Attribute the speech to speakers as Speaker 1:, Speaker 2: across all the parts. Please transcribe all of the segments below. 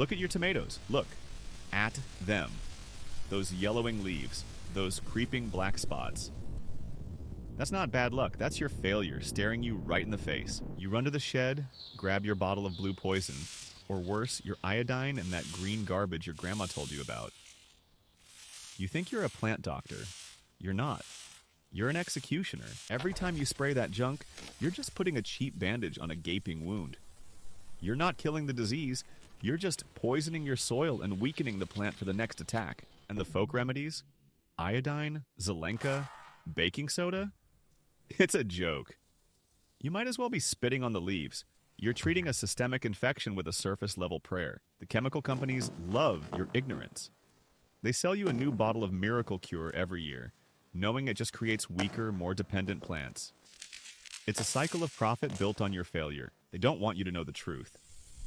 Speaker 1: Look at your tomatoes. Look at them. Those yellowing leaves, those creeping black spots. That's not bad luck. That's your failure staring you right in the face. You run to the shed, grab your bottle of blue poison, or worse, your iodine and that green garbage your grandma told you about. You think you're a plant doctor. You're not. You're an executioner. Every time you spray that junk, you're just putting a cheap bandage on a gaping wound. You're not killing the disease. You're just poisoning your soil and weakening the plant for the next attack. And the folk remedies? Iodine? Zelenka? Baking soda? It's a joke. You might as well be spitting on the leaves. You're treating a systemic infection with a surface-level prayer. The chemical companies love your ignorance. They sell you a new bottle of miracle cure every year, knowing it just creates weaker, more dependent plants. It's a cycle of profit built on your failure. They don't want you to know the truth.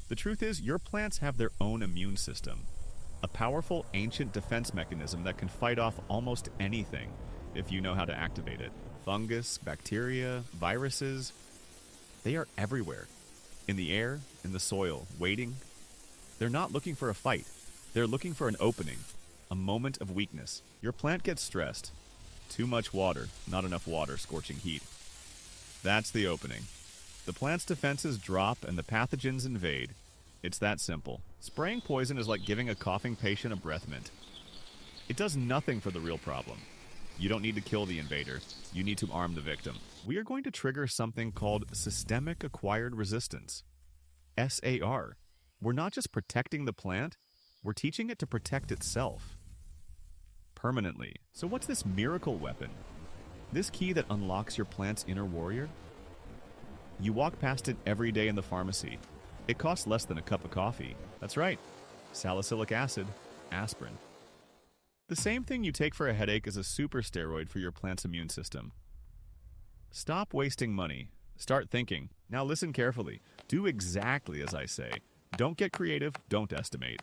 Speaker 1: The truth is, your plants have their own immune system, a powerful ancient defense mechanism that can fight off almost anything if you know how to activate it. Fungus, bacteria, viruses, they are everywhere. In the air, in the soil, waiting. They're not looking for a fight. They're looking for an opening, a moment of weakness. Your plant gets stressed. Too much water, not enough water, scorching heat. That's the opening. The plant's defenses drop and the pathogens invade. It's that simple. Spraying poison is like giving a coughing patient a breath mint. It does nothing for the real problem. You don't need to kill the invader. You need to arm the victim. We are going to trigger something called Systemic Acquired Resistance. SAR. We're not just protecting the plant, we're teaching it to protect itself. Permanently. So what's this miracle weapon? This key that unlocks your plant's inner warrior? You walk past it every day in the pharmacy. It costs less than a cup of coffee. That's right. Salicylic acid, aspirin. The same thing you take for a headache is a super steroid for your plant's immune system. Stop wasting money. Start thinking. Now listen carefully. Do exactly as I say. Don't get creative, don't estimate.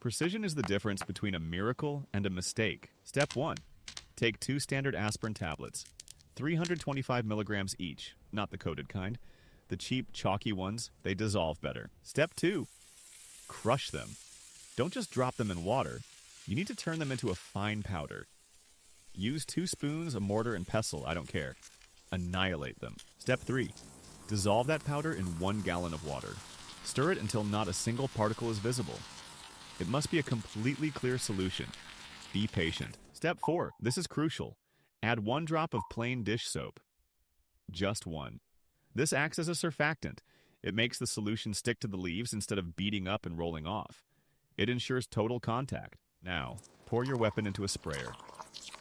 Speaker 1: Precision is the difference between a miracle and a mistake. Step 1. Take 2 standard aspirin tablets, 325 milligrams each, not the coated kind. The cheap, chalky ones, they dissolve better. Step 2. Crush them. Don't just drop them in water. You need to turn them into a fine powder. Use 2 spoons, a mortar, and pestle, I don't care. Annihilate them. Step 3. Dissolve that powder in 1 gallon of water. Stir it until not a single particle is visible. It must be a completely clear solution. Be patient. Step 4. This is crucial. Add 1 drop of plain dish soap. Just 1. This acts as a surfactant. It makes the solution stick to the leaves instead of beating up and rolling off. It ensures total contact. Now, pour your weapon into a sprayer.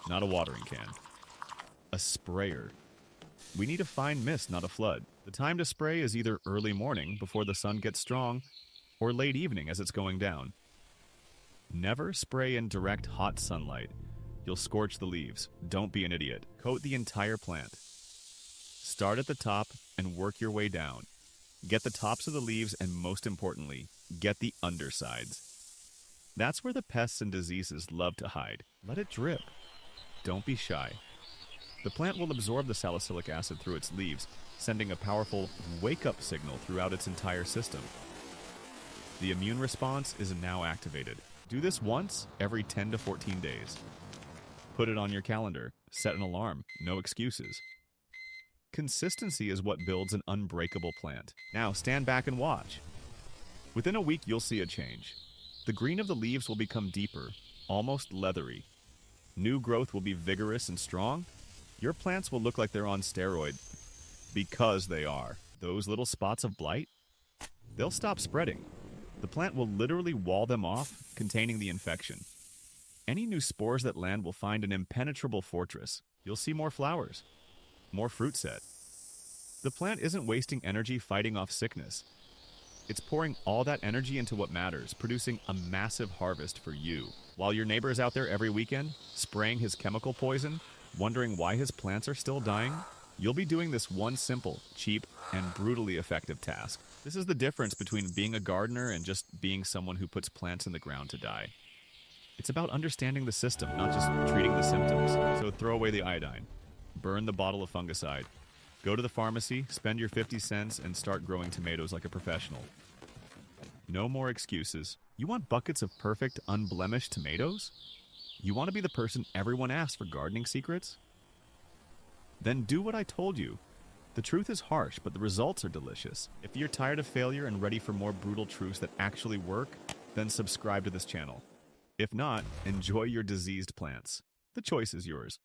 Speaker 1: Not a watering can. A sprayer. We need a fine mist, not a flood. The time to spray is either early morning, before the sun gets strong, or late evening as it's going down. Never spray in direct hot sunlight. You'll scorch the leaves. Don't be an idiot. Coat the entire plant. Start at the top and work your way down. Get the tops of the leaves and, most importantly, get the undersides. That's where the pests and diseases love to hide. Let it drip. Don't be shy. The plant will absorb the salicylic acid through its leaves, sending a powerful wake-up signal throughout its entire system. The immune response is now activated. Do this once every 10 to 14 days. Put it on your calendar. Set an alarm. No excuses. Consistency is what builds an unbreakable plant. Now stand back and watch. Within a week, you'll see a change. The green of the leaves will become deeper, almost leathery. New growth will be vigorous and strong. Your plants will look like they're on steroid. Because they are. Those little spots of blight? They'll stop spreading. The plant will literally wall them off, containing the infection. Any new spores that land will find an impenetrable fortress. You'll see more flowers, more fruit set. The plant isn't wasting energy fighting off sickness. It's pouring all that energy into what matters, producing a massive harvest for you. While your neighbor is out there every weekend, spraying his chemical poison, wondering why his plants are still dying, you'll be doing this one simple, cheap, and brutally effective task. This is the difference between being a gardener and just being someone who puts plants in the ground to die. It's about understanding the system, not just treating the symptoms. So throw away the iodine. Burn the bottle of fungicide. Go to the pharmacy, spend your 50 cents, and start growing tomatoes like a professional. No more excuses. You want buckets of perfect, unblemished tomatoes? You want to be the person everyone asks for gardening secrets? Then do what I told you. The truth is harsh, but the results are delicious. If you're tired of failure and ready for more brutal truths that actually work, then subscribe to this channel. If not, enjoy your diseased plants. The choice is yours.